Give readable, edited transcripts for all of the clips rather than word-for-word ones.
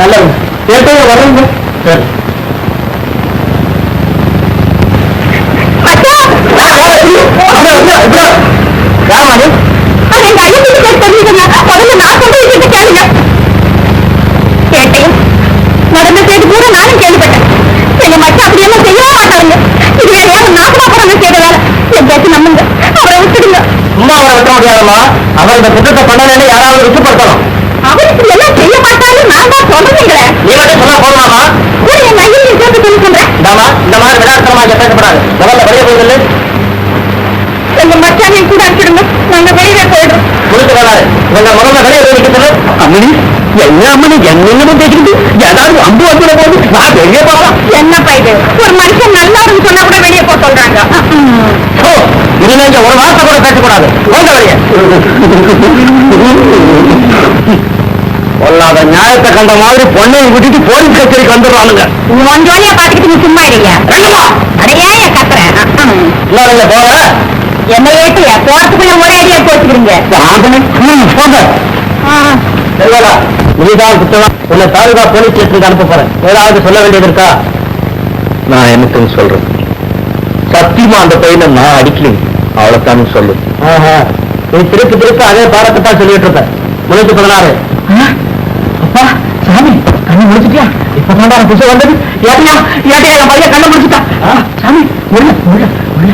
நல்லது கேட்டே வரீங்க. சரி யாரு எங்க ஐயன் தெரிஞ்சுக்கங்க. முதல்ல நான் சொல்றது கேளுங்க. கேட்டேன் நடந்த செய்தி கூட நானும் கேள்விப்பட்டேன். எங்க மச்சா அப்படியெல்லாம் செய்யவே மாட்டாங்க. இது வேற யாரும் நாசமா போறாங்க செய்த வேலை. எப்படியாச்சும் நம்புங்க, அவரை விட்டுடுங்க. சும்மா அவரை விட்ட முடியாதம்மா. அவர் இந்த குற்றத்தை பண்ணலன்னு யாராவது விட்டுப்படுத்தணும். அவருக்கு எல்லாம் செய்ய மாட்டான்னு நான் தான் சொல்றீங்களே. நீ மட்டும் சொன்னா போடலாமா? கூட என் ஐயன் சேர்த்து சொல்லி சொல்றேன். இந்த மாதிரி விளையாட்டுமா பேசப்படாது. முதல்ல வெளியே போயிடுது. எங்க மச்சானையும் கூட அடிச்சிடுங்க. நாங்க வெளியே போயிடுறோம். கொடுத்து வராது. உங்க முதல்ல வெளியே போய் சொல்லு. அம்மனி என்ன அம்மனி என்னன்னு பேசிக்கிட்டு ஏதாவது அம்பு வந்து போது நான் வெளியே போகலாம். என்னப்பா இது? ஒரு மனுஷன் நல்லா இருக்கு சொன்னா கூட வெளியே போக சொல்றாங்க. இனிமே இங்க ஒரு வார்த்தை கூட பேசக்கூடாது. போங்க வெளியே. பொல்லாத நியாயத்தை கண்ட மாதிரி பொண்ணையும் கூட்டிட்டு போலீஸ் கச்சேரிக்கு வந்துடுவானுங்க. உன் ஜோலியா பாத்துக்கிட்டு நீ சும்மா இருங்க. அதையா கத்துறேன். இல்ல போக என்ன ஏட்டிய போறதுக்குள்ள ஒரே அடியா போச்சுக்கிறீங்க. போங்க. நீதான் குத்தம். உன்னை தாலுகா போலீஸ் ஸ்டேஷனுக்கு அனுப்ப போறேன். ஏதாவது சொல்ல வேண்டியது இருக்கா? நான் என்னத்துன்னு சொல்றேன். சத்தியமா அந்த பையனை நான் அடிக்கலைங்க. அவ்வளவுதான் சொல்லு. நீ திருப்பி திருப்பி அதே பாடத்தை தான் சொல்லிட்டு இருப்பேன். 16 அப்பா சாமி கண்ணு முடிச்சுட்டியா? இப்பதான் புதுசு வந்தது. ஏட்டியா ஏட்டியா என் பையன் கண்ணை முடிச்சுட்டா. சாமி உள்ள உள்ள உள்ள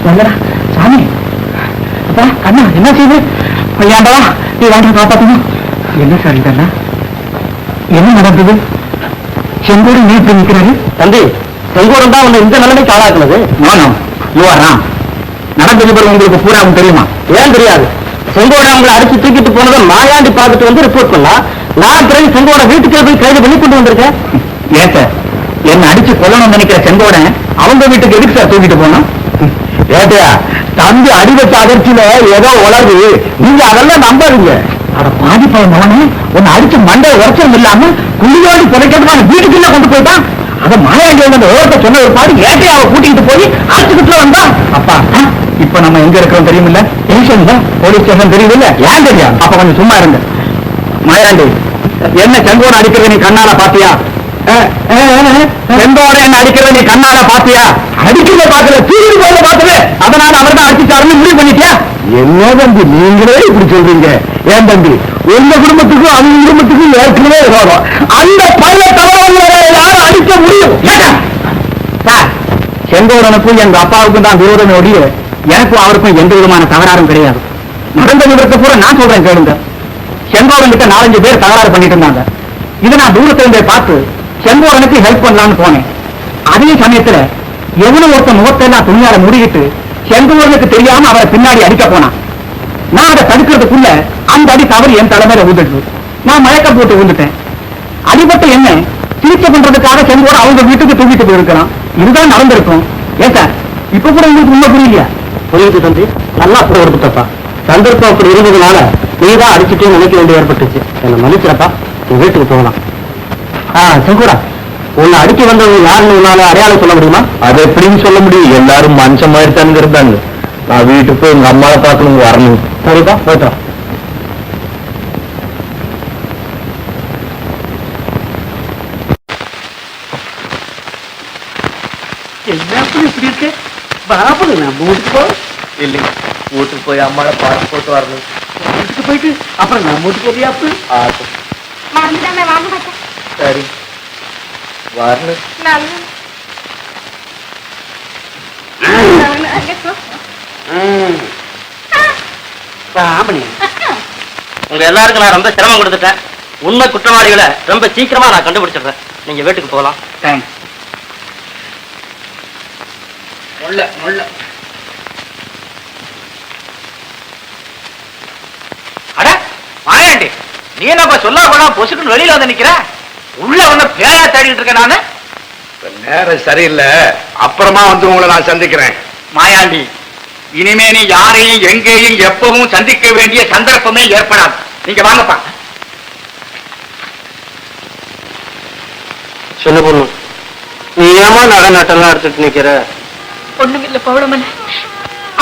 வந்தடா சாமி. அப்பா கண்ணா என்ன செய்யுது? பையாண்டா நீ வாங்க காப்பாத்தணும். என்ன சார் இதெல்லாம் என்ன நடந்தது? செங்கோடு நீட்டு நிற்கிறாரு. தம்பி செங்கோடன் தான் உன்னை இந்த நிலைமைக்கு ஆளாக்குனது. நானும் யுவாராம் நடந்தது பிறகு உங்களுக்கு பூராவும் தெரியுமா? ஏன் தெரியாது? செங்கோட அவங்களை அடிச்சு தூக்கிட்டு போனதை மாயாண்டி பார்த்துட்டு வந்து ரிப்போர்ட் பண்ணா நான் பிறகு செங்கோட வீட்டுக்கு போய் கைது பண்ணி கொண்டு வந்திருக்கேன். ஏன் சார் என்ன அடிச்சு கொல்லணும்னு நினைக்கிற செங்கோட அவங்க வீட்டுக்கு எதுக்கு சார் தூக்கிட்டு போனோம்? ஏட்டையா தம்பி அடிவச்ச அதிர்ச்சியில ஏதோ உளவு. நீங்க அதெல்லாம் நம்பாதீங்க. அட பாதிப்பய மகனே உன்னை அடிச்சு மண்டை உரைச்சம் இல்லாம குளியோடி புதைக்கிறதுக்கான வீட்டுக்குள்ள கொண்டு போயிட்டான். அதை மாயாண்டி வந்து ஓரத்தை சொன்ன ஒரு பாடு ஏட்டையை அவ கூட்டிகிட்டு போய் அடிச்சுக்கிட்டு வந்தா. அப்பா இப்ப நம்ம எங்க இருக்கிறோம் தெரியுமில்ல? ஸ்டேஷன் போலீஸ் ஸ்டேஷன் தெரியுது. ஏன் தெரியும்? அப்ப கொஞ்சம் சும்மா இருங்க. மாயாண்டி என்ன செங்கோட அடிக்கிறது நீ கண்ணால பாத்தியா? செங்கோட என்ன அடிக்கிறது நீ கண்ணால பாத்தியா? அடிக்கிறத பாக்கல தீர்வு போல பாக்கல. அதனால அவர் தான் அடிச்சுட்டாருன்னு முடிவு பண்ணிட்டியா? என்ன தம்பி நீங்களே இப்படி சொல்றீங்க? ஏன் தம்பி உங்க குடும்பத்துக்கும் அவங்க குடும்பத்துக்கும் ஏற்கனவே விரோதம். அந்த பைய தவறு யாரும் அடிக்க முடியும்? செங்கோடனுக்கும் எங்க அப்பாவுக்கும் தான் விரோதமே ஒழிய எனக்கும் அவருக்கும் எந்த விதமான தகராறும் கிடையாது. நடந்த விவரத்தை கூட நான் சொல்றேன் கேளுங்க. செங்கோடன் கிட்ட 4-5 பேர் தகராறு பண்ணிட்டு இருந்தாங்க. இதை நான் தூரத்திலிருந்தே பார்த்து செங்கோடனுக்கு ஹெல்ப் பண்ணலான்னு போனேன். அதே சமயத்துல எவ்வளவு ஒருத்த முகத்தை எல்லாம் துணியால முடிக்கிட்டு செங்கோடனுக்கு தெரியாம அவரை பின்னாடி அடிக்க போனான். நான் அதை தடுக்கிறதுக்குள்ள அந்த அடி தவறு என் தலைமையில ஊந்துட்டு நான் மயக்கம் போட்டு ஊந்துட்டேன். அடிபட்ட என்ன சிகிச்சை பண்றதுக்காக செங்கோட அவங்க வீட்டுக்கு தூக்கிட்டு போயிருக்கலாம். இதுதான் நடந்திருக்கும். ஏன் சார் இப்ப கூட உங்களுக்கு உண்மை புரியலையா? புரியுது தம்பி, நல்லா கூட எடுத்துட்டப்பா. சந்தர்ப்பம் அப்படி இருந்ததுனால நீதான் அடிச்சுட்டே நினைக்க வேண்டிய ஏற்பட்டுச்சு. என்ன மன்னிச்சிடப்பா, உங்க வீட்டுக்கு போகலாம். செங்கோடா உன்னை அடிக்க வந்தவங்க யாருன்னு உன்னால அடையாளம் சொல்ல முடியுமா? அது எப்படின்னு சொல்ல முடியும்? எல்லாரும் மனுஷன் மாதிரி தானுங்க இருந்தாங்க. நான் வீட்டுக்கு போய் உங்க அம்மாவை பார்க்கணும் வரணும். சரிப்பா போயிட்டோம். என்ன இப்படி இருக்கு? பாபு நம்ம வீட்டுக்கு போ. இல்லைங்க வீட்டுக்கு போய் அம்மாவை பார்த்து போட்டு வரணும். வீட்டுக்கு போயிட்டு அப்புறம் நம்ம வீட்டுக்கு போறியாப்பு? சரி வரணும். உங்க எல்லாருக்கும் நான் ரொம்ப சிரமம் கொடுத்துட்டேன். உண்மை குற்றவாளிகளை ரொம்ப சீக்கிரமா நான் கண்டுபிடிச்சிடுறேன். நீங்க வீட்டுக்கு போகலாம். தேங்க்ஸ். அட மாயாண்டி, நீ என்னப்பா சொல்ல போனா பொசுக்குன்னு வெளியில வந்து நிக்கிற? உள்ள வந்து பேயா தேடிட்டு இருக்கேன் நானு. நேரம் சரியில்லை, அப்புறமா வந்து உங்களை நான் சந்திக்கிறேன். மாயாண்டி, இனிமே நீ யாரையும் எங்கேயும் எப்பவும் சந்திக்க வேண்டிய சந்தர்ப்பமே ஏற்படாது. நீங்க வாங்கப்பா. சொல்ல பொண்ணு, நீ ஏமா நகை நட்டெல்லாம் எடுத்துட்டு நிக்கிற? ஒண்ணுமில்ல பவுளமல்ல,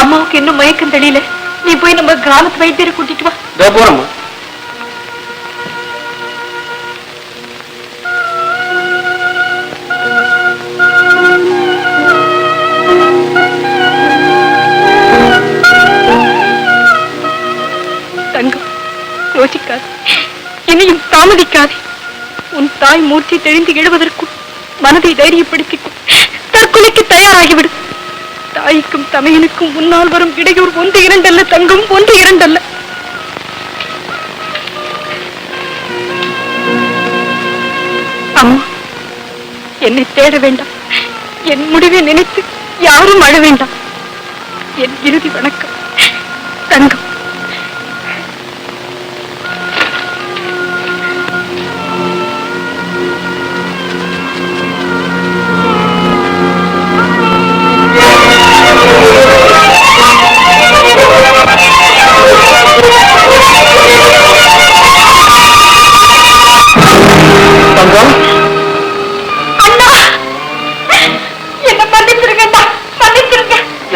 அம்மாவுக்கு இன்னும் மயக்கம் தெரியல. நீ போய் நம்ம கிராமத்து வைத்தியரை கூட்டிட்டு வா. போறோமா? நினைக்காதே. உன் தாய் மூர்ச்சி தெளிந்து எழுவதற்கும் மனதை தைரியப்படுத்தி தற்கொலைக்கு தயாராகிவிடு. தாய்க்கும் தமையனுக்கும் முன்னால் வரும் இடையூறு 1 2 அல்ல தங்கம், 1 2 அல்ல. அம்மா, என்னை தேட வேண்டாம். என் முடிவை நினைத்து யாரும் அழ வேண்டாம். என் இறுதி வணக்கம் தங்கம்.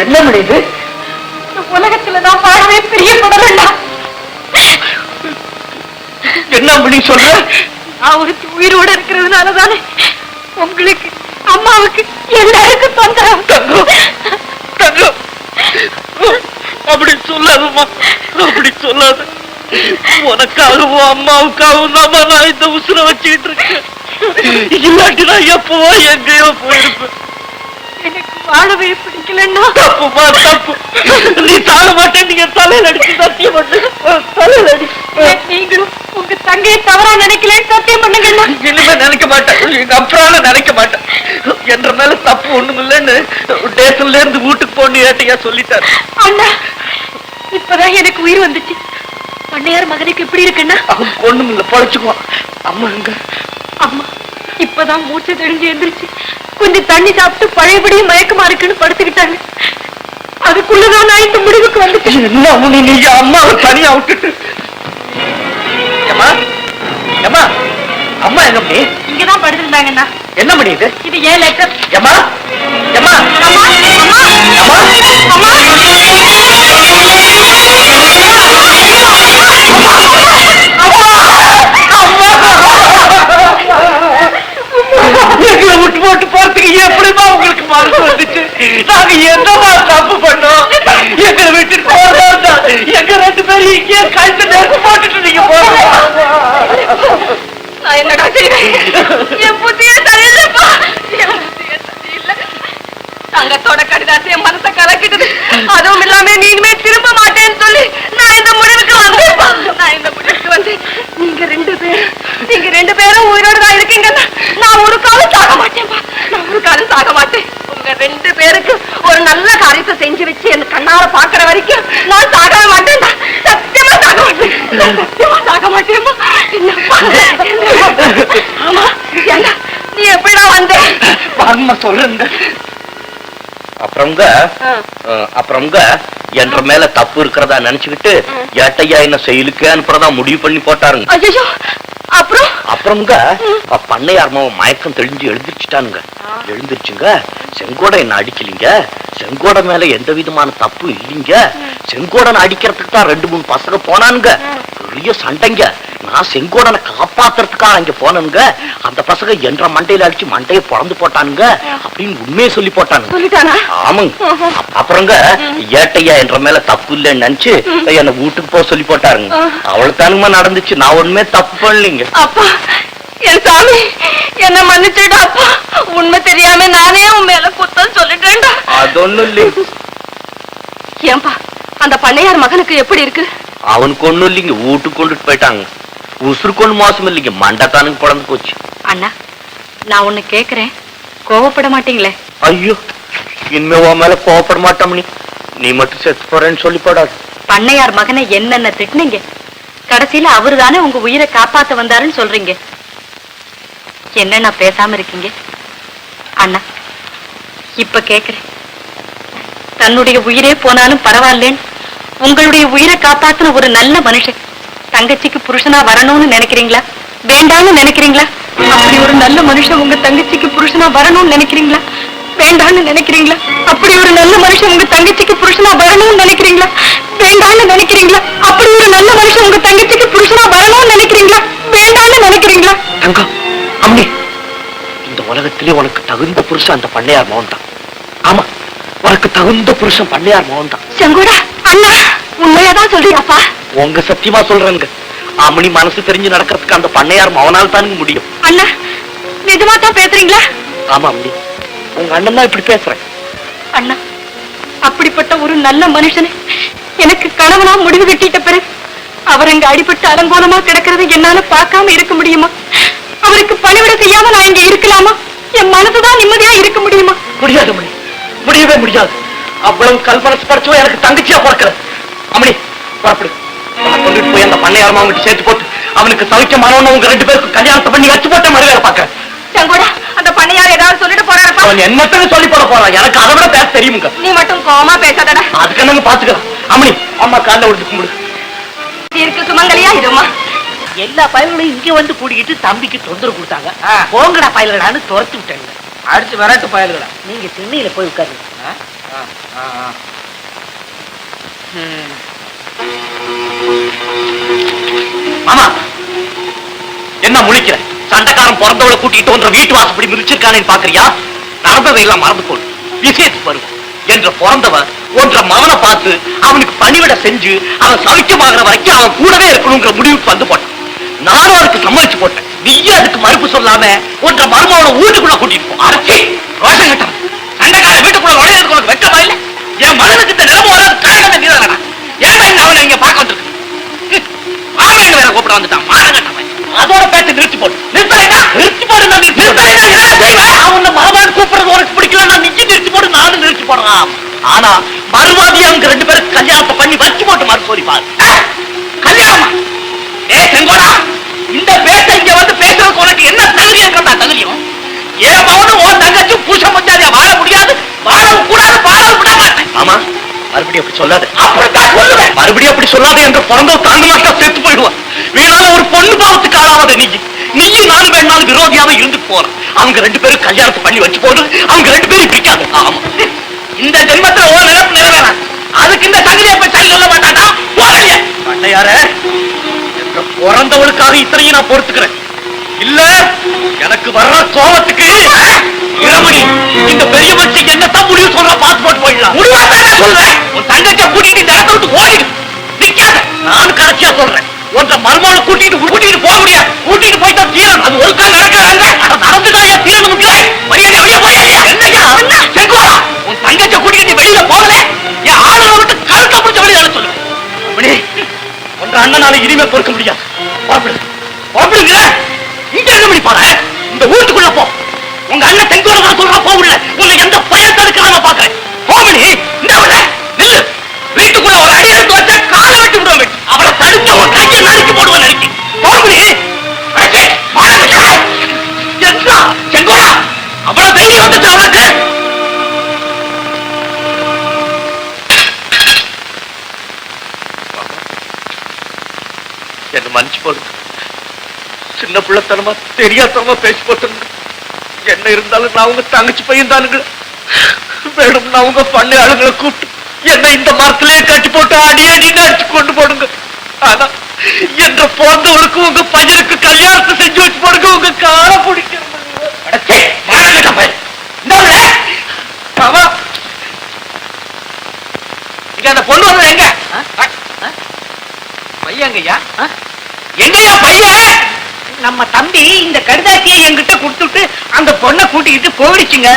என்ன முடியுது? உலகத்துல நான் வாழவே பிரியப்படலண்டா. என்ன பண்ணி சொல்ற? நான் ஒருத்தி உயிரோடு இருக்கிறதுனாலதானே உங்களுக்கு, அம்மாவுக்கு, எல்லாருக்கும் தொந்தரவு. அப்படி சொல்லாதம்மா, அப்படி சொல்லாத. உனக்காகவும் அம்மாவுக்காகவும் தான் நான் இந்த உசுரை வச்சுக்கிட்டு இருக்கேன். இல்லாட்டி நான் எப்பவோ எங்கேயோ போயிருப்பேன். எனக்கு வாழவே பிடிக்கலன்னா. தப்புமா, தப்பு. நீ சாக மாட்டேன். நீங்க தலையில அடிச்சு சத்தியம் பண்ணு. தலையில அடி. நீங்களும் உங்க தங்கையை தவறா நினைக்கலன்னு சத்தியம் பண்ணுங்கண்ணா. இனிமே நினைக்க மாட்டேன். எங்க அப்புறம் நினைக்க மாட்டேன். என்ற மேல தப்பு ஒண்ணும் இல்லைன்னு ஸ்டேஷன்ல இருந்து வீட்டுக்கு போன்னு ஏட்டையா சொல்லிட்டாரு. அண்ணா, இப்பதான் எனக்கு உயிர் வந்துச்சு. பண்ணையார் மகனுக்கு எப்படி இருக்குன்னா? அவனுக்கு ஒண்ணும் இல்ல, பழச்சுக்குவான். அம்மா எங்க? அம்மா இப்பதான் மூச்சு தெளிஞ்சு எழுந்திருச்சு. கொஞ்சம் தண்ணி சாப்பிட்டு பழையபடியும் மயக்கமா இருக்குன்னு படுத்துக்கிட்டாங்க. அதுக்குள்ளதான் நான் இந்த முடிவுக்கு வந்துட்டேன். என்ன முனி, நீங்க அம்மாவை தனியா விட்டுட்டு? ஏமா, ஏமா, அம்மா எங்க மணி? இங்கதான் படுத்திருந்தாங்கண்ணா. என்ன மணி இது? இது ஏன் லெட்டர்? ஏமா, ஏமா, அம்மா, அம்மா, அம்மா, எங்களை விட்டு போட்டு போறதுக்கு எப்படிமா உங்களுக்கு மனசு வந்துச்சு? நாங்க என்னமா தப்பு பண்ணோம்? எங்களை விட்டுட்டு போறதா எங்க 2 பேரும் இங்கே கழுத்து நெருப்பு போட்டுட்டு நீங்க போறோம். நான் என்னடா செய்வேன்? என் புத்தியே சரியில்லைப்பா. என் புத்தியே சரியில்லை. தங்கத்தோட கடிதாசி என் மனசை கலக்கிட்டது. அதுவும் இல்லாம நீ இனிமே திரும்ப மாட்டேன்னு சொல்லி நான் இந்த முடிவுக்கு வந்தேன்ப்பா. நான் இந்த முடிவுக்கு வந்து நீங்க 2 பேரும் உயிரோட தான் இருக்கீங்கன்னா நான் ஒரு காலம் சாக மாட்டேன்ப்பா. நான் ஒரு காலம் சாக மாட்டேன். உங்க 2 பேருக்கு ஒரு நல்ல காரியத்தை செஞ்சு வச்சு என் கண்ணார பாக்குற வரைக்கும் நான் சாகவே மாட்டேன்டா. சத்தியமா சாக மாட்டேன். சத்தியமா சாக மாட்டேன்ப்பா. ஆமா, ஏண்டா நீ எப்படிடா வந்த? அம்மா சொல்லுங்க. அப்புறம்ங்க என்ற மேல தப்பு இருக்கிறதா நினைச்சுக்கிட்டு ஏட்டையா என்ன செயலுக்கு அனுப்புறதா முடிவு பண்ணி போட்டாருங்க. ஐயோ, அப்புறம்ங்க பண்ணையார் மயக்கம் தெளிஞ்சு எழுந்திருச்சுட்டானுங்க. எழுந்திருச்சுங்க. செங்கோட என்ன அடிக்கலீங்க. செங்கோட மேல எந்த விதமான தப்பு இல்லைங்க. செங்கோடனை அடிக்கிறதுக்கு தான் 2 3 பசங்க போனானுங்க. பெரிய சண்டைங்க. நான் செங்கோடனை காப்பாத்துறதுக்காக அங்க போனனுங்க. அந்த பசங்க என்ற மண்டையில அடிச்சு மண்டையை பொழந்து போட்டானுங்க அப்படின்னு உண்மையை சொல்லி போட்டானுங்க. ஆமாங்க. அப்புறங்க ஏட்டையா என்ற மேல தப்பு இல்லைன்னு நினைச்சு என்ன வீட்டுக்கு போக சொல்லி போட்டாருங்க. அவளுக்கு தானுமா நடந்துச்சு. நான் ஒண்ணுமே தப்பு பண்ணலீங்க. அப்பா, என் சாமி என்ன மன்னிச்சுடா அப்பா. உண்மை தெரியாம நானே உன் மேல குத்தம் சொல்லிட்டேன்டா. அது ஒண்ணும் இல்லைங்க. ஏன்பா, அந்த பண்ணையார் மகனுக்கு எப்படி இருக்கு? அவனுக்கு ஒண்ணும் இல்லைங்க. வீட்டுக்கு கொண்டுட்டு போயிட்டாங்க. உசுருக்கு ஒண்ணு மோசம் இல்லைங்க. மண்டத்தானுக்கு பிறந்து போச்சு. அண்ணா, நான் ஒண்ணு கேக்குறேன், கோவப்பட மாட்டீங்களே? ஐயோ, இனிமே உன் மேல கோவப்பட மாட்டோம். நீ மட்டும் செத்து போறேன்னு சொல்லி போடாது. பண்ணையார் மகனை என்னென்ன திட்டினீங்க? கடைசியில அவரு தானே உங்க உயிரை காப்பாத்த வந்தாருன்னு சொல்றீங்க. என்னன்னா பேசாம இருக்கீங்க? அண்ணா, இப்ப கேக்குறேன், தன்னுடைய உயிரே போனாலும் பரவாயில்லேன்னு உங்களுடைய உயிரை காப்பாத்தின ஒரு நல்ல மனுஷன் தங்கச்சிக்கு புருஷனா வரணும்னு நினைக்கிறீங்களா, வேண்டாம்னு நினைக்கிறீங்களா? அப்படி ஒரு நல்ல மனுஷன் உங்க தங்கச்சிக்கு புருஷனா வரணும்னு நினைக்கிறீங்களா, வேண்டாம்னு நினைக்கிறீங்களா? அப்படி ஒரு நல்ல மனுஷன் உங்க தங்கச்சிக்கு புருஷனா வரணும்னு நினைக்கிறீங்களா, வேண்டாம்னு நினைக்கிறீங்களா? அப்படி ஒரு நல்ல மனுஷன் உங்க தங்கச்சிக்கு புருஷனா வரணும்னு நினைக்கிறீங்களா, வேண்டாம்னு நினைக்கிறீங்களா? தங்கம், அம்மி, இந்த உலகத்திலே உனக்கு தகுந்த புருஷன் அந்த பண்ணையார் மகன் தான். ஆமா, உனக்கு தகுந்த புருஷன் பண்ணையார் மகன் தான். செங்கோடா, அண்ணா உண்மையாதான் சொல்றியாப்பா? உங்க சத்தியமா சொல்றேங்க. அம்மணி மனசு தெரிஞ்சு நடக்கிறதுக்கு அந்த பண்ணையார் அவனால் தானுங்க முடியும். அண்ணா நிஜமா தான் பேசுறீங்களா? ஆமா அம்மணி, உங்க அண்ணன் தான் இப்படி பேசுறேன். அண்ணா, அப்படிப்பட்ட ஒரு நல்ல மனுஷனை எனக்கு கணவனா முடிவு கட்டிட்ட பிறகு அவர் அங்க அடிபட்டு அலங்கோலமா கிடக்கிறது என்னால பார்க்காம இருக்க முடியுமா? அவருக்கு பணிவிட செய்யாம நான் இங்க இருக்கலாமா? என் மனசுதான் நிம்மதியா இருக்க முடியுமா? முடியாது அம்மணி, முடியவே முடியாது. அவ்வளவு கல்பனசு படைச்சவன் எனக்கு தங்கச்சியா பிறக்கிற. அம்மணி புறப்படு, கொண்டுட்டு போய் அந்த பண்ணையார் மாவட்ட சேர்த்து போட்டு அவனுக்கு சௌக்கியமானவன உங்க 2 பேருக்கு கல்யாணத்தை பண்ணி வச்சு போட்ட மாதிரி வேலை பார்க்க. செங்கோடா, அந்த பண்ணையார் ஏதாவது சொல்லிட்டு போறாருப்பா. அவன் என் மட்டும் சொல்லி போட போறான், எனக்கு அதை விட பேச தெரியுமுங்க. நீ மட்டும் கோவமா பேசாதடா. அதுக்கு நாங்க பாத்துக்கலாம். அம்மணி, அம்மா காலைல விழுந்து கும்பிடு. இருக்கு சுமங்கலியா இதுமா. எல்லா பயல்களையும் இங்க வந்து கூட்டிக்கிட்டு தம்பிக்கு தொந்தரவு கொடுத்தாங்க. போங்கடா பயல்களான்னு துரத்து விட்டாங்க. அடிச்சு விரட்டு பயல்களா. நீங்க திண்ணையில போய் உட்காருங்க. ஆமா, என்ன முழிக்கிற? சண்டைக்காரன் பிறந்தவளை கூட்டிட்டு ஒன்ற வீட்டு வாசப்படி மிதிச்சிருக்கானேன்னு பாக்குறியா? நடந்ததையெல்லாம் மறந்து போடு. விஷயத்துக்கு வருவோம். என்ற பிறந்தவன் ஒன்ற மகனை பார்த்து அவனுக்கு பணிவிட செஞ்சு அவன் சௌக்கியமாகிற வரைக்கும் அவன் கூடவே இருக்கணுங்கிற முடிவுக்கு வந்து போட்டான். நானும் அதுக்கு சம்மதிச்சு போட்டேன். நீயே அதுக்கு மறுப்பு சொல்லாம ஒன்ற மருமகனை வீட்டுக்குள்ள கூட்டிட்டு போ. அரைச்சி ரோஷம் கட்டம் சண்டைக்காரன் வீட்டுக்குள்ள நுழையிறதுக்கு உனக்கு வெட்டமா இல்ல? என் மகனுக்கு இந்த நிலைமை வராது காரணமே நீதானடா. ஏன் இந்த அவனை இங்க பார்க்க வந்திருக்கு? மாமன் வேற கூப்பிட வந்துட்டான். மானம் கட்டவன். அதோட பேச்சு நிறுத்தி போடு. நிறுத்தி போடு. அவனை மருமகன் கூப்பிடுறது உனக்கு பிடிக்கல, நான் நிச்சயம் நிறுத்தி போடு. நானும் நிறுத்தி போடுறான். ஆனா மறுவாதியா அவங்க 2 பேருக்கு கல்யாணத்தை பண்ணி வச்சு போட்டு மறுசோரி பாரு. கல்யாணமா? ஏ செங்கோடா, இந்த பேச இங்க வந்து பேசுறதுக்கு உனக்கு என்ன தகுதி இருக்கா? தகுதியும் ஏன் மகனும் உன் தங்கச்சி புருஷன் மஞ்சாதியா வாழ முடியாது, வாழவும் கூடாது, வாழவும் விட மாட்டேன். ஆமா, மறுபடியும் அப்படி சொல்லாது. அப்படித்தான் சொல்லுவேன். மறுபடியும் அப்படி சொல்லாது என்று பிறந்தோ தாங்க மாட்டா செத்து போயிடுவான். வீணால ஒரு பொண்ணு பாவத்துக்கு ஆளாவது நீயும் நானும் வேணாலும் விரோதியாவே இருந்து போறோம். அவங்க 2 பேரும் கல்யாணத்தை பண்ணி வச்சு போடு. அவங்க 2 பேரும் பிடிக்காது. ஆமா, இந்த ஜென்மத்துல ஓ நினைப்பு நிறைவேறாது. அதுக்கு இந்த தகுதியை போய் சரி சொல்ல மாட்டானா? பண்ணையார, பிறந்தவளுக்காக இத்தனையும் நான் பொறுத்துக்கிறேன். இல்ல எனக்கு வர்ற கோபத்துக்கு இரமணி இந்த பெரிய மனுஷன் என்னத்தான் முடிவு சொல்ற பார்த்து போட்டு போயிடலாம். முடிவாதான் சொல்றேன். உன் தங்கச்சியை கூட்டிட்டு இந்த இடத்த விட்டு ஓடிடு. நிக்காத. நான் கடைசியா சொல்றேன். ஒன்ற மருமகளை கூட்டிட்டு போக முடியாது. கூட்டிட்டு போயிட்டா தீரன். அது ஒருக்கா நடக்கிறாங்க. நடந்துதான் ஏன் தீரன் முக்கியம். மரியாதை வெளியே போயா? என்னையா செங்கோடா, உன் தங்கச்சியை கூட்டிட்டு வெளியில போகல, என் ஆளுநரை விட்டு கழுத்த பிடிச்ச வெளியில சொல்லு. அப்படி ஒன்ற அண்ணனால இனிமே பொறுக்க முடியாது. புறப்படுங்க. இங்க இருக்க முடி பாரு. இந்த வீட்டுக்குள்ள போ. உங்க அண்ணன் செங்கோட நான் சொல்ற போ. உள்ள உன்னை எந்த பயம் தடுக்கிறான் நான் பாக்குறேன். போமணி, இந்த நில்லு. வீட்டுக்குள்ள ஒரு அடி எடுத்து வச்சா காலை வெட்டி விடுவேன். அவளை தடுக்க உன் கையை நறுக்கி போடுவேன். நறுக்கி போமணி. என்ன செங்கோடா, அவ்வளவு தைரியம் வந்துச்சு அவனுக்கு? என்ன மன்னிச்சு போடு. சின்ன பிள்ளைத்தனமா தெரியாதனமா பேசி போட்டுங்க. என்ன இருந்தாலும் நான் உங்க தங்கச்சி பையன் தானுங்க. மேடம், நான் உங்க பண்ணை ஆளுங்களை கூப்பிட்டு என்ன இந்த மரத்திலேயே கட்டி போட்டு அடியே நீங்க அடிச்சு கொண்டு போடுங்க. ஆனா என்ற பிறந்தவருக்கு உங்க பையனுக்கு கல்யாணத்தை செஞ்சு வச்சு போடுங்க. உங்க காலை பிடிக்க அந்த பொண்ணு வந்து எங்க பையங்கய்யா? எங்கய்யா பையன்? நம்ம தம்பி இந்த கடுதாசியை என்கிட்ட கொடுத்துட்டு அந்த பொண்ணை கூட்டிக்கிட்டு போயிடுச்சுங்க.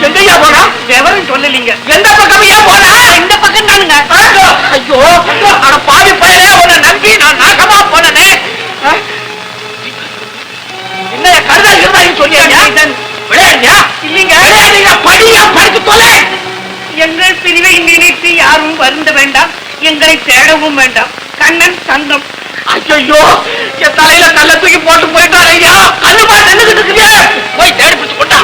எங்கய்யா போனா? விவரம் சொல்லலீங்க. எந்த பக்கம் ஏன் போனா? இந்த பக்கம் தானுங்க. ஐயோ, ஆனா பாவி பையனே, உன்னை நம்பி நான் நாசமா போனே. என்ன கடுதாசி சொல்லியா? விளையாடியா? இல்லைங்க. விளையாடியா? படியா? படிச்சு தொலை. எங்கள் பிரிவை நினைத்து யாரும் வருந்த வேண்டாம், எங்களை தேடவும் வேண்டாம். கண்ணன் தங்கம். ஐயோ, என் தலையில கல்ல தூக்கி போட்டு போயிட்டாரு ஐயா. கல்லுமா நின்றுகிட்டு இருக்குங்க. போய் தேடி பிடிச்சு போட்டா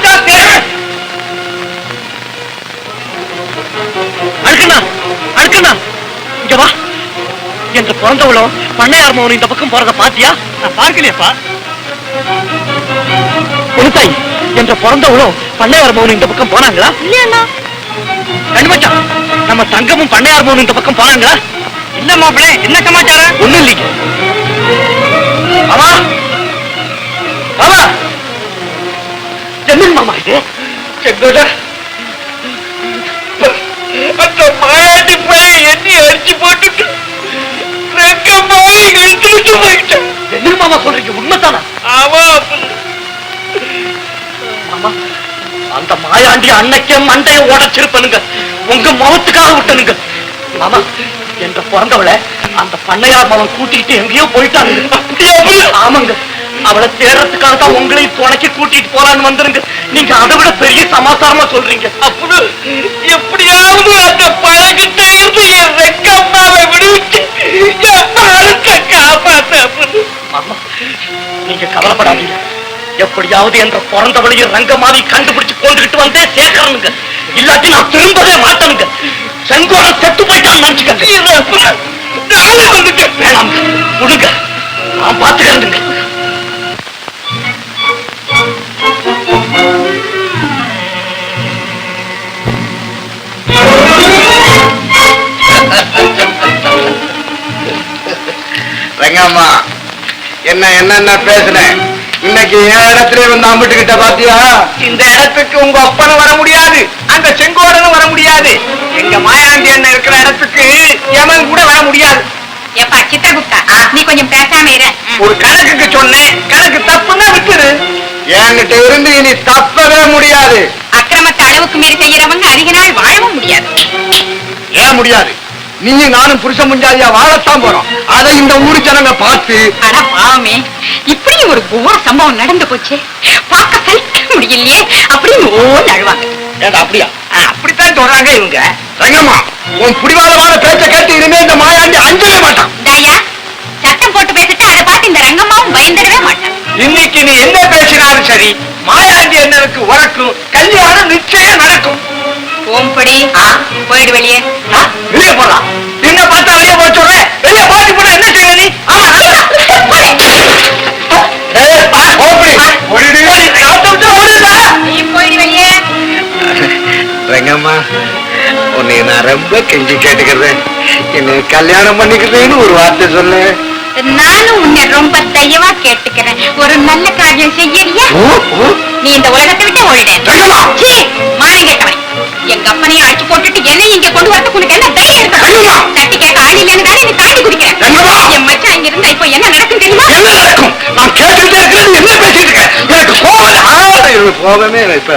அடுக்கண்ணா, இங்க வா. என்ற பிறந்தவளும் பண்ணையார் மகனும் இந்த பக்கம் போறத பாத்தியா? நான் பார்க்கலையப்பா. பொழுத்தாய், என்ற பிறந்தவளும் பண்ணையார் மகனும் இந்த பக்கம் போனாங்களா? இல்லையா? கண்டுமச்சா, நம்ம தங்கமும் பண்ணையார் மகனும் இந்த பக்கம் போனாங்களா? இல்ல மாப்பிள்ளை, என்ன சமாச்சாரம்? ஒண்ணும் இல்லைங்க. மாமா, மாமா, என்ன மாமா இது? எங்கோட அந்த மாயாண்டி போய் எண்ணி அடிச்சு போட்டுட்டு ரெக்கமா இங்க செத்து போயிட்டேன். என்ன மாமா சொல்றீங்க? உண்மைதானா? ஆமா மாமா, அந்த மாயாண்டி அன்னைக்கே மண்டைய உடைச்சிருப்பனுங்க. உங்க முகத்துக்காக விட்டனுங்க. மாமா, என்ற பிறந்தவளை அந்த பண்ணையார் மகன் கூட்டிட்டு எங்கேயோ போயிட்டாங்க. ஆமாங்க, அவளை தேடுறதுக்காக தான் உங்களையும் துணைக்கு கூட்டிட்டு போலான்னு வந்துருங்க. நீங்க அதை விட பெரிய சமாச்சாரமா சொல்றீங்க. அப்படி எப்படியாவது அந்த பழகிட்ட இருந்து என் ரெங்கம்மாவை விடுவிச்சு என் பழக்க காப்பாத்த. மாமா, நீங்க கவலைப்படாதீங்க. எப்படியாவது என்ற பிறந்தவளையும் ரங்கமாவி கண்டுபிடிச்சு கொண்டுகிட்டு வந்தே சேர்க்கணுங்க. இல்லாட்டி நான் திரும்பவே மாட்டேனுங்க. செங்கோடம் செத்து போயிட்டான்னு நினைச்சுக்கங்க. நானே வந்துட்டேன். வேணாம், விடுங்க, நான் பாத்துக்கிறேங்க. ரங்கம்மா, என்ன பேசுனேன்? இன்னைக்கு என் இடத்துல வந்து அம்பிட்டு கிட்ட பாத்தியா? இந்த இடத்துக்கு உங்க அப்பனும் வர முடியாது, அந்த செங்கோடனும் வர முடியாது. எங்க மாயாண்டி என்ன இருக்கிற இடத்துக்கு எவன் கூட வர முடியாது. ஏப்பா சித்தகுப்தா, நீ கொஞ்சம் பேசாம இரு. ஒரு கணக்குக்கு சொன்னேன், கணக்கு தப்புன்னா விட்டுரு. என்கிட்ட இருந்து இனி தப்பவே முடியாது. அக்கிரமத்தை அளவுக்கு மீறி செய்யறவங்க அதிக நாள் வாழவும் முடியாது. ஏன் முடியாது? நீயும் நானும் புருஷ முஞ்சாதியா வாழத்தான் போறோம். அதை இந்த ஊரு ஜனங்க பார்த்து, ஆனா பாவமே, இப்படி ஒரு ஒவ்வொரு சம்பவம் நடந்து போச்சு, பார்க்க சகிக்க முடியலையே அப்படின்னு ஓன்னு அழுவாங்க. ஏண்டா அப்படியா? அப்படித்தான் சொல்றாங்க இவங்க. ரங்கம்மா, உன் புடிவாதமான பேச்ச கேட்டு இனிமே இந்த மாயாண்டி அஞ்சவே மாட்டான். தாயா, சட்டம் போட்டு பேசிட்டு அதை பார்த்து இந்த ரங்கம்மாவும் பயந்துடவே மாட்டான். இன்னைக்கு நீ என்ன பேசினாலும் சரி, மாயாண்டி அண்ணனுக்கு உனக்கும் கல்யாணம் நிச்சயம் நடக்கும். ஓம்படி போயிடு வெளியே. வெளியே போலாம். என்ன பார்த்தா வெளியே போக சொல்ற? வெளியே போட்டு போட என்ன செய்ய நீ? நீ போயிடு வெளியே. ரங்கம்மா, உன்னை நான் ரொம்ப கெஞ்சி கேட்டுக்கிறேன். என்ன கல்யாணம் பண்ணிக்கிறேன்னு ஒரு வார்த்தை சொல்லு. நானும் உன்னை ரொம்ப தயவா கேட்டுக்கிறேன், ஒரு நல்ல காரியம் செய்யறியா? நீ இந்த உலகத்தை விட்டு ஓடிட. மானம் கேட்டவன், எங்க அப்பனையும் அடிச்சு போட்டுட்டு என்னையும் இங்க கொண்டு வரதுக்கு உனக்கு என்ன தைரியம் இருக்கணும்? தட்டி கேட்க ஆள் இல்லைன்னு தானே நீ தாண்டி குடிக்கிறேன். என் மச்சான் இங்க இருந்தா இப்போ என்ன நடக்கும் தெரியுமா? என்ன நடக்கும்? நான் கேட்டுக்கிட்டே இருக்கிறது என்ன பேசிட்டு இருக்கேன்? எனக்கு கோபமே இப்ப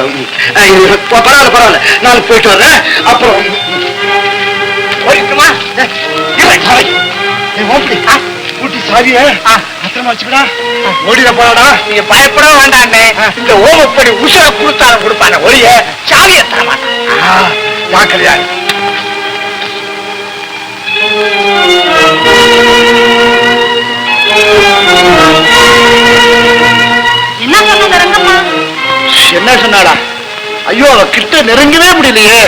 பரவாயில்ல, நான் போயிட்டு வர்றேன். அப்புறம் போயிருக்குமா? கூட்டி சாவிய பத்திரமா வச்சுக்கடா. ஓடிட போறாடா. நீங்க பயப்பட வேண்டாண்ணே. இந்த ஓமப்படி உஷா கொடுத்தாலும் கொடுப்பான ஒளிய சாவிய தரமாட்டான். ஜாக்கிரதையா. என்ன சொன்னது ரங்கம்மா? என்ன சொன்னாடா? ஐயோ, அவ கிட்ட நெருங்கவே முடியலையே.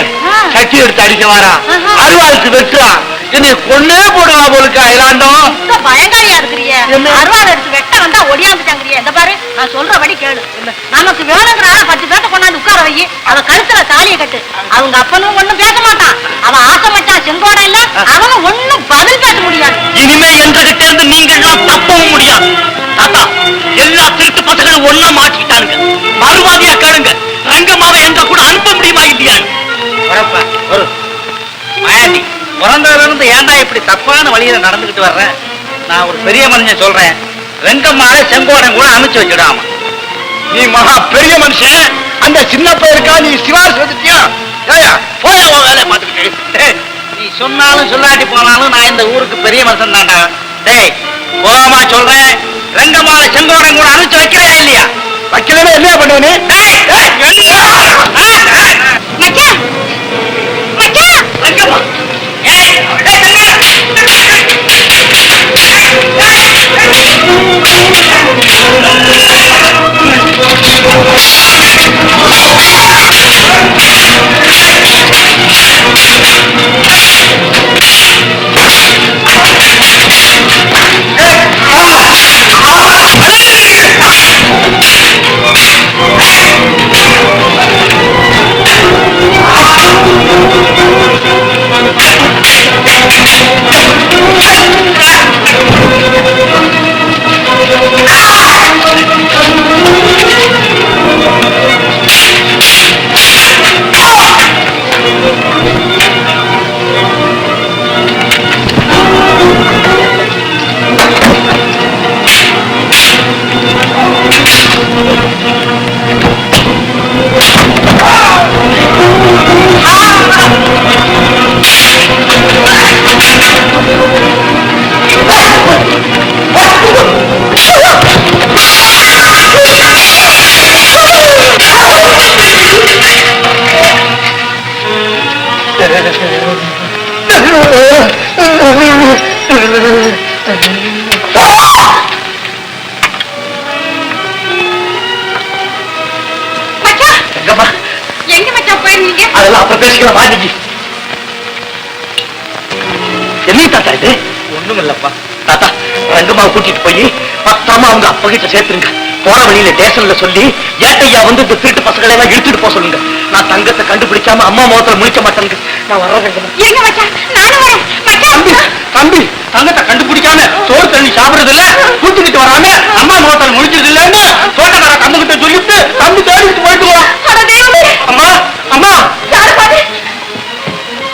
கட்டி எடுத்து அடிக்க வாரா, அருவாளுக்கு வெட்டுறா. என்னை கொன்னே போடுவா போலுக்கு அயலாண்டம். பயங்காரியா இருக்கிறிய, அருவாள் எடுத்து வெட்ட வந்தா ஒடியாந்துட்டாங்கறிய. இந்த பாரு, நான் சொல்றபடி கேளு. நமக்கு வேணுங்கிற 10 பேர்ட்ட கொண்டாந்து உட்கார வை, அவ கழுத்துல தாலியை கட்டு. அவங்க அப்பனும் ஒண்ணும் பேச மாட்டான். அவன் ஆசைப்பட்டான் செங்கோட இல்ல, அவனும் ஒண்ணும் பதில் பேச முடியாது. இனிமே எங்ககிட்ட இருந்து நீங்க எல்லாம் தப்பவும் முடியாது. தாத்தா, எல்லா திருட்டு பசங்களும் ஒன்னா மாட்டிக்கிட்டானுங்க. மறுவாதியா கேளுங்க, ரங்கம்மாவை எங்க கூட அனுப்ப முடியுமா இல்லையா? மாயாண்டி, பிறந்ததுல இருந்து ஏன்டா இப்படி தப்பான வழியில நடந்துகிட்டு வர்றேன்? நான் ஒரு பெரிய மனுஷன் சொல்றேன், ரங்கம்மாவை செங்கோடன் கூட அனுப்பிச்சு வச்சுடாம. நீ மகா பெரிய மனுஷன். அந்த சின்ன பையனுக்கா நீ சிவாஸ் வந்துட்டியா? போய வேலையை பார்த்துக்கிட்டு. நீ சொன்னாலும் சொல்லாட்டி போனாலும் நான் இந்த ஊருக்கு பெரிய மனுஷன் தான்டா. டேய், கோபமா சொல்றேன், ரங்கம்மாவை செங்கோடன் கூட அனுப்பிச்சு வைக்கிறேன் இல்லையா? வைக்கலன்னா என்ன பண்ணுவேன்னு? மச்சான், மச்சான், ரங்கம்மா, ஆ அதெல்லாம் அப்புறம் பேசிக்கலாம் வாங்கி. என்ன தாத்தா இது? ஒண்ணும் இல்லப்பா. தாத்தா ரங்கம்மாவை கூட்டிட்டு போய் பத்தாம அவங்க அப்பா கிட்ட சேர்த்துருங்க. போற வழியில ஸ்டேஷன்ல சொல்லி ஏட்டையா வந்து இந்த திருட்டு பசங்களை எல்லாம் இழுத்துட்டு போக சொல்லுங்க. நான் தங்கத்தை கண்டுபிடிக்காம அம்மா முகத்துல முழிக்க மாட்டேங்க. நான் வர்றேன். தம்பி தம்பி தங்கத்தை கண்டுபிடிக்காம சோறு தண்ணி சாப்பிடுறது இல்ல, கூட்டிக்கிட்டு வராம அம்மா முகத்துல முழிக்கிறது இல்லன்னு தோட்டக்கார கண்ணுகிட்ட சொல்லிட்டு தம்பி தேடிட்டு போயிட்டு வா. அம்மா அம்மா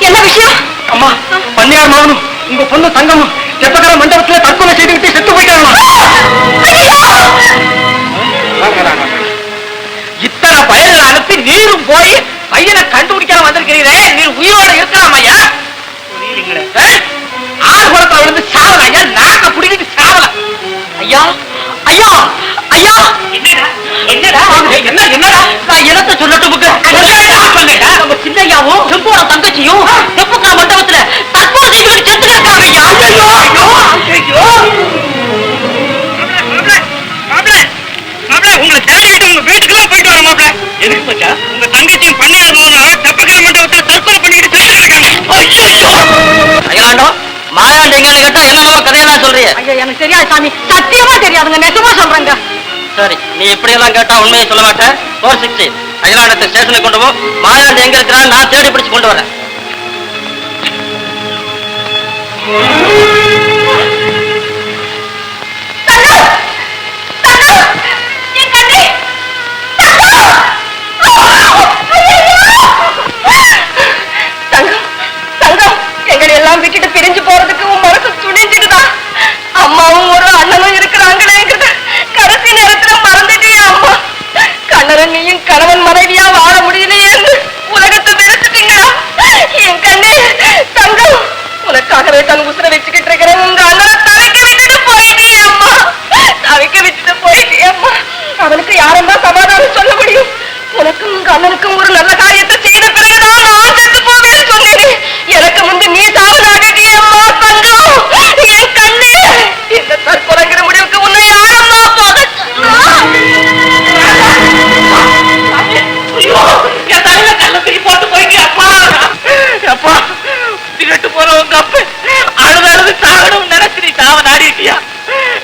என்ன விஷயம்? அம்மா பன்னியார் மகனும் உங்க பொண்ணு தங்கமும் தெப்பக்கர மண்டபத்துல தற்கொலை செய்துக்கிட்டு செத்து போயிட்டாங்க. இத்தனை பயிர்கள் அனுப்பி நீரும் போய் பையனை கண்டுபிடிக்காம வந்திருக்கிறீரே, நீர் உயிரோட இருக்கலாம் ஐயா. ஆறு குளத்துல விழுந்து சாவல ஐயா, நாக்க புடிக்கிட்டு சாவல ஐயா. ஐயா ஐயா என்னடா என்னடா என்ன என்னடா? நான் இடத்தை சொல்லட்டும். நம்ம சின்னையாவும் செம்போட தங்கச்சியும் தெப்பக்கர மண்டபத்துல தற்கொலை செய்து செத்து கிடக்காங்க ஐயா. உங்களை தேடிட்டு உங்க வீட்டுக்குலாம் போயிட்டு வர மாப்ள. எதுக்கு மச்சா? உங்க தங்கச்சியும் பண்ணையார் மகனும் தெப்பக்கர மண்டபத்துல தற்கொலை பண்ணிக்கிட்டு செத்து கிடக்காங்க. ஐயோ மாயாண்டி எங்கன்னு கேட்டா என்னமோ கதையெல்லாம் சொல்றீங்க. ஐயா எனக்கு தெரியாது சாமி, சத்தியமா தெரியாதுங்க, நிஜமா சொல்றேங்க. சரி, நீ இப்படி எல்லாம் கேட்டா உண்மையை சொல்ல மாட்டேன். 460 அகிலாண்டத்தை ஸ்டேஷனுக்கு கொண்டு போ. மாயாண்டி எங்க இருக்கிறான் நான் தேடி பிடிச்சு கொண்டு வரேன். விட்டுட்டு பிரிஞ்சு போறதுக்கு உன் மனசு துணிஞ்சுக்குதான். அம்மாவும் ஒரு அண்ணனும் இருக்கிறாங்களேங்கிறத கடைசி நேரத்துல மறந்துட்டியா அம்மா? கண்ணரன் நீயும் கணவன் மனைவியா வாழ முடியலையேன்னு உலகத்தை வெறுத்துட்டீங்களா? என் கண்ணே தங்கம், உனக்காகவே தன் உசுர வச்சுக்கிட்டு இருக்கிற உங்க அண்ணனை தவிக்க விட்டுட்டு போயிட்டியே அம்மா, தவிக்க விட்டுட்டு போயிட்டியே அம்மா. அவனுக்கு யாரம்மா சமாதானம் சொல்ல முடியும்? உனக்கும் உங்க அண்ணனுக்கும் ஒரு நல்ல காரியத்தை செய்த பிறகுதான் நான் செத்து போவேன்னு சொன்னேன். எனக்கு முந்து நீ சாவலாகிட்டியே அம்மா தங்கம், என் கண்ணே. இந்த தற்கொலைங்கிற முடிவுக்கு உன்னை யாரம்மா போக என் தலையில கள்ளத்துக்கு போட்டு போயிட்டு அப்பா அப்பா திருட்டு போறவங்க அப்ப அழுது அழுது சாகணும் நினைச்சு நீ சாவ நாடிட்டியா?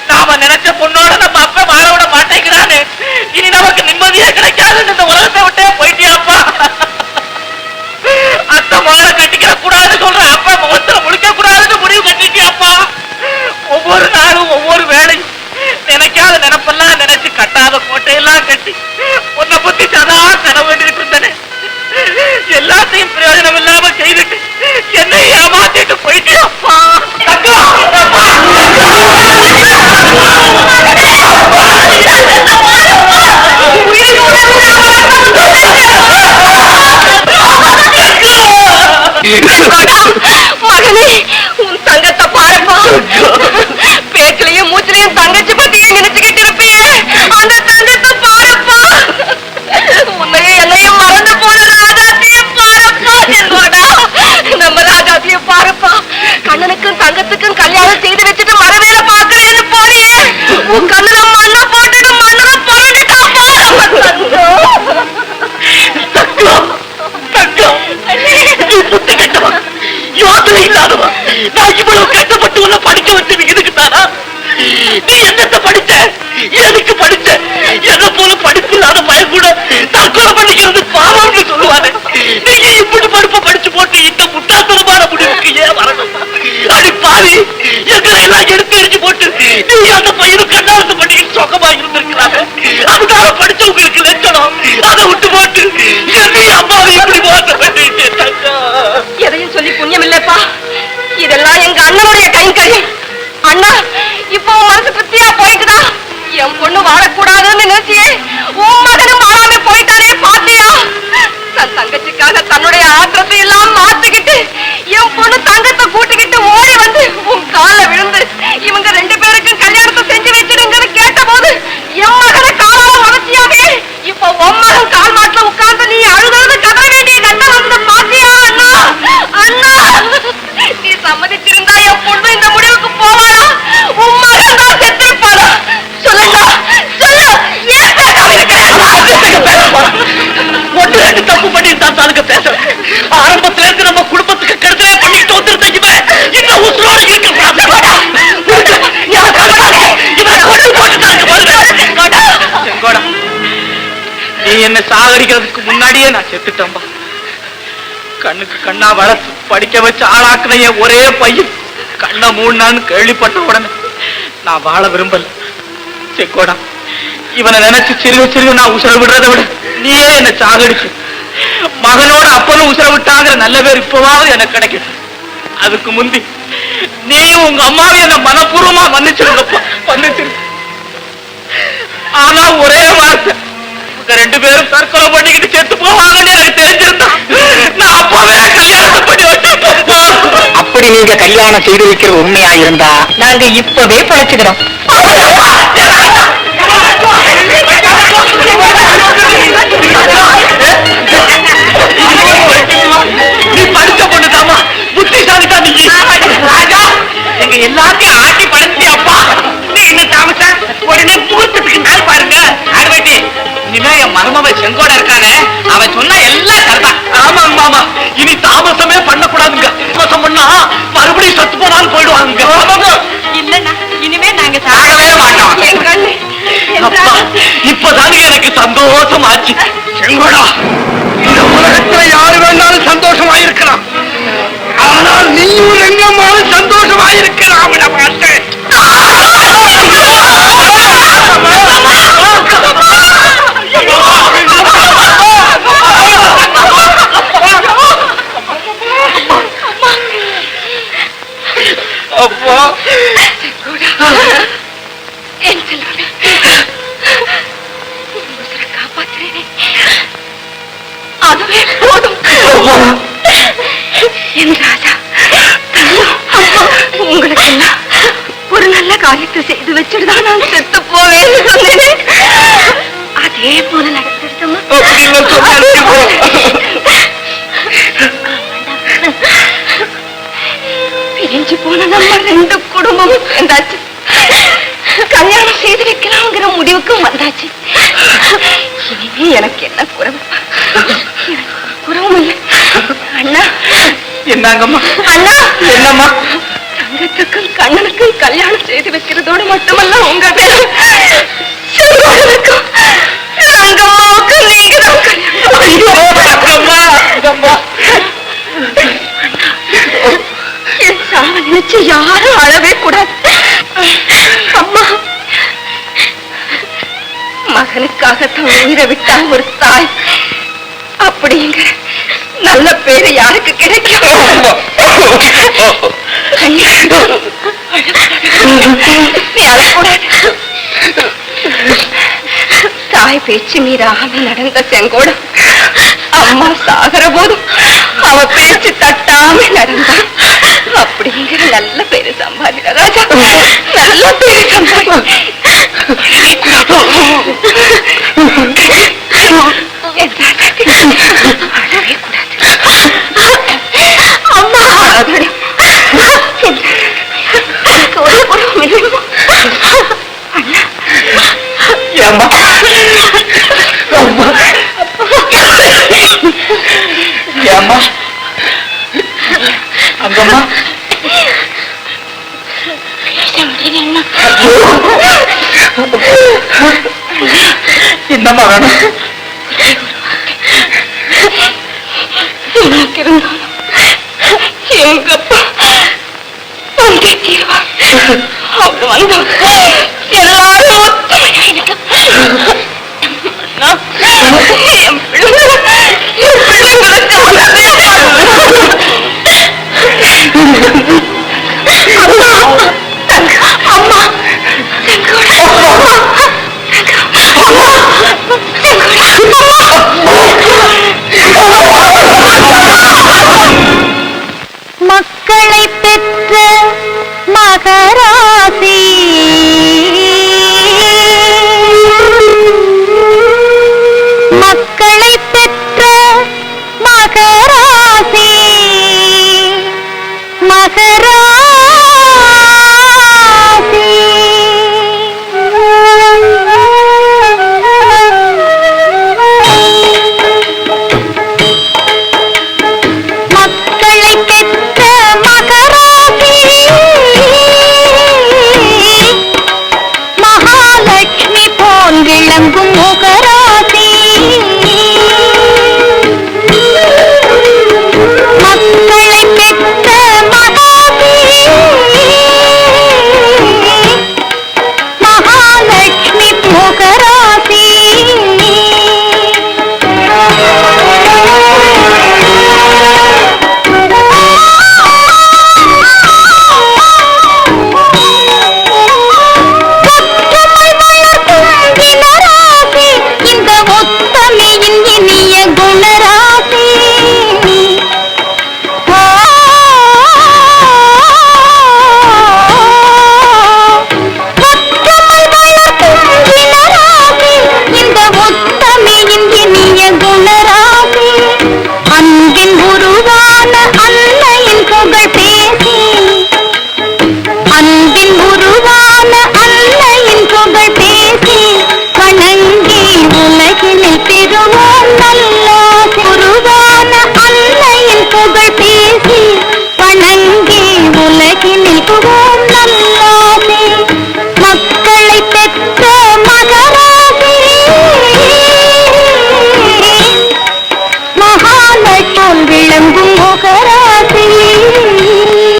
நாம நினைச்ச பொண்ணோட நம்ம அப்ப வாழ விட மாட்டேங்கிறான்னு இனி நமக்கு நிம்மதியே கிடைக்காதுன்னு இந்த உலகத்தை விட்டே போயிட்டியாப்பா. அத்த மகளை கட்டிக்கிற கூடாது சொல்ற அப்பா முகத்துல முடிக்க கூடாதுன்னு முடிவு கட்டிட்டியாப்பா. ஒவ்வொரு நாளும் ஒவ்வொரு வேலையும் நினைக்காத நினைப்பெல்லாம் நினைச்சு கட்டாத கோட்டையெல்லாம் கட்டி உன்னை பத்தி சதா கனவு வேண்டிட்டு இருந்தனே, எல்லாத்தையும் பிரயோஜனம் இல்லாம செய்துட்டு என்னை ஏமாத்திட்டு போயிட்டியாப்பா. மகனே உன் தங்கத்தை பாருப்பா. பேச்சிலையும் மூச்சிலையும் தங்கச்சி பத்தியே நினைச்சுக்கிட்டு இருப்பியே, அந்த தங்கத்தை பாருப்பா. உன்னையும் என்னையும் மறந்து போன ராஜாத்தையும் பாருப்பா. என்னோடா நம்ம ராஜாத்தையும் பாருப்பா. கண்ணனுக்கும் தங்கத்துக்கும் கல்யாணம் செய்து வச்சுட்டு மரவேல பாக்குறேன்னு போறியே, உன் கண்ணுல மண்ணை போட்டுட்டு மண்ணுல பறந்துட்டா பாருப்பா. யோசனை இல்லாதவா? நான் இவ்வளவு கஷ்டப்பட்டு உன்னை படிக்க வச்சது இதுக்கு தானா? நீ என்னத்தை படிச்ச? எதுக்கு படிச்ச? என்ன போல படிப்பு இல்லாத பையன் கூட தற்கொலை பண்ணிக்கிறது பாவம்னு சொல்லுவாரு. நீங்க இப்படி படிப்பை படிச்சு போட்டு இந்த முட்டாள்தனமான முடிவுக்கு ஏன் வரணும்? அடி பாவி, எங்களை எல்லாம் எடுத்து எரிஞ்சு போட்டு நீ அந்த பையனும் கண்ணாலத்தை பண்ணிக்கிட்டு சொக்கமா இருந்திருக்கிறாங்க. அதுக்காக படிச்சவங்களுக்கு லட்சணம். அதை விட்டு போட்டு என்னை அம்மாவை இப்படி மோச பண்ணிட்டு எதையும் சொல்லி புண்ணியம் இல்லப்பா, இதெல்லாம் எங்க அண்ணனுடைய கைங்கறி. அண்ணா இப்போ மனசு திருப்தியா போயிட்டுதா? என் பொண்ணு வாழக்கூடாதுன்னு நினைச்சியே உன் மகனும் வாழாம போயிட்டானே பாத்தியா? தன் தங்கச்சிக்காக தன்னுடைய ஆத்திரத்தை எல்லாம் மாத்திக்கிட்டு என் பொண்ணு தங்கத்தை கூட்டிக்கிட்டு ஓடி வந்து உன் கால விழுந்து இவங்க 2 பேருக்கும் கல்யாணத்தை செஞ்சு வச்சிடுங்கன்னு கேட்ட போது என் மகனை காலால வளர்ச்சியாவே இப்ப உன் மகன் கால் மாட்டுல உட்கார்ந்து நீ அழுது கதற வேண்டிய கட்டம் வந்தது பாத்தியா? அண்ணா அண்ணா, நீ சம்மதிச்சிருந்தா என் பொண்ணு இந்த முடிவுக்கு போவாளா? உன் மகன் தான் செத்திருப்பாளா? சொல்லுங்க சொல்லு. ஏன் பேசாம இருக்கிறேன்? ஒன்று 2 தப்பு பண்ணிட்டு தான் பேசுறேன். என்ன சாகடிக்கிறதுக்கு முன்னாடியே நான் செத்துட்டேன்பா. கண்ணுக்கு கண்ணா வளர்த்து படிக்க வச்சு ஆளாக்குன என் ஒரே பையன் கண்ணை மூணான்னு கேள்விப்பட்ட உடனே நான் வாழ விரும்பல. செக்கோடா, இவனை நினைச்சு சிறுக நான் உசுர விடுறதை விட நீயே என்ன சாகடிச்சு மகனோட அப்பனும் உசுர விட்டாங்கிற நல்ல பேர் இப்பவாவது எனக்கு கிடைக்கும். அதுக்கு முந்தி நீயும் உங்க அம்மாவும் என்ன மனப்பூர்வமா மன்னிச்சிருங்கப்பா, மன்னிச்சிரு. ஆனா ஒரே வார்த்தை, ரெண்டு பேரும் தற்கொலை பண்ணிக்கிட்டு செத்து போவாங்கன்னு எனக்கு தெரிஞ்சிருந்தா நான் அப்பவே கல்யாணம் பண்ணி வச்சிருப்பேன்ப்பா. அப்படி நீங்க கல்யாணம் செய்து வைக்கிறது உண்மையா இருந்தா நாங்க இப்பவே பழச்சுக்கிறோம். நீ படிச்ச பொண்ணுதாமா, புத்திசாலிதான் நீ. ராஜா, எங்க எல்லாத்தையும் ஆட்டி படைச்சியாப்பா. நீ இன்னும் தாமச உடனே பூத்துக்கு நாள் பாருங்க. அறுவட்டி, இனிமே என் மருமவ செங்கோட இருக்கானே, அவன் சொன்னா எல்லாம் சரிதான். ஆமாங்க மாமா, இனி தாமசமே பண்ணக்கூடாதுங்க. தாமசம் பண்ணா மறுபடியும் சத்து போனாலும் போயிடுவாங்க. இல்லன்னா இனிமே நாங்க சாகவே மாட்டோம். அப்பா, இப்பதானே எனக்கு சந்தோஷமாச்சு. செங்கோடா, இந்த உலகத்துல யாரு வேணாலும் சந்தோஷமாயிருக்கலாம், ஆனால் நீயும் ரெங்கம்மாவும் சந்தோஷமாயிருக்கலாம். விட மாட்டேன். அப்பா, என் செல்வமே, காப்பாற்றுறேனே, அதுவே போதும். என் ராஜா, உங்களுக்கு என்ன ஒரு நல்ல காரியத்தை செய்து வச்சுட்டுதான் நான் செத்து போவேன்னு சொன்னேனே, அதே போல நடந்துருத்தமா. பிரிஞ்சு போன நம்ம ரெண்டு குடும்பமும் சேர்ந்தாச்சு, கல்யாணம் செய்து வைக்கலாம்ங்கிற முடிவுக்கும் வந்தாச்சு. இனிமே எனக்கு என்ன குறவு? குறவும் இல்லை. அண்ணா. என்னங்கம்மா? அண்ணா. என்னம்மா? தங்கத்துக்கும் கண்ணனுக்கும் கல்யாணம் செய்து வைக்கிறதோடு மட்டுமல்ல, உங்க பேரு செங்கோடனுக்கும் ரங்கம்மாவுக்கும் நீங்க தான் கல்யாணம். என் சாவ நினைச்சு யாரும் அழவே கூடாது. அம்மா, மகனுக்காக தன் உயிரை விட்டா ஒரு தாய், அப்படிங்கிற நல்ல பேரு யாருக்கு கிடைக்கும்? நீ அழக்கூடாது. தாய் பேச்சு மீறாம நடந்த செங்கோடம் அம்மா சாகர போதும் அவ பேச்சு தட்டாம நடந்தா, அப்படிங்கிற நல்ல பேரு சம்பாதிட ராஜா, நல்ல பேரு சம்பாதி. அழவே கூடாது. அம்மா, எனக்கு ஒரு குறவும் இல்லையோ? அண்ணா. ஏம்மா? ஏம்மா? அங்கம்மா? என்னம்மா வேணும்? எனக்கு இருந்தாலும் எங்கப்பா வந்தே தீர்வா. அவரு வந்தா எல்லாரும் ஒத்துமையா எனக்கு. என் பிள்ளைங்களுக்கு அம்மா, மக்களை பெற்ற மகராசி, மக்களை பெற்ற மகராசி, மகராசி. மக்களை பெற்ற மகராசி, மகாலட்சுமி போல் விளங்கும் முகர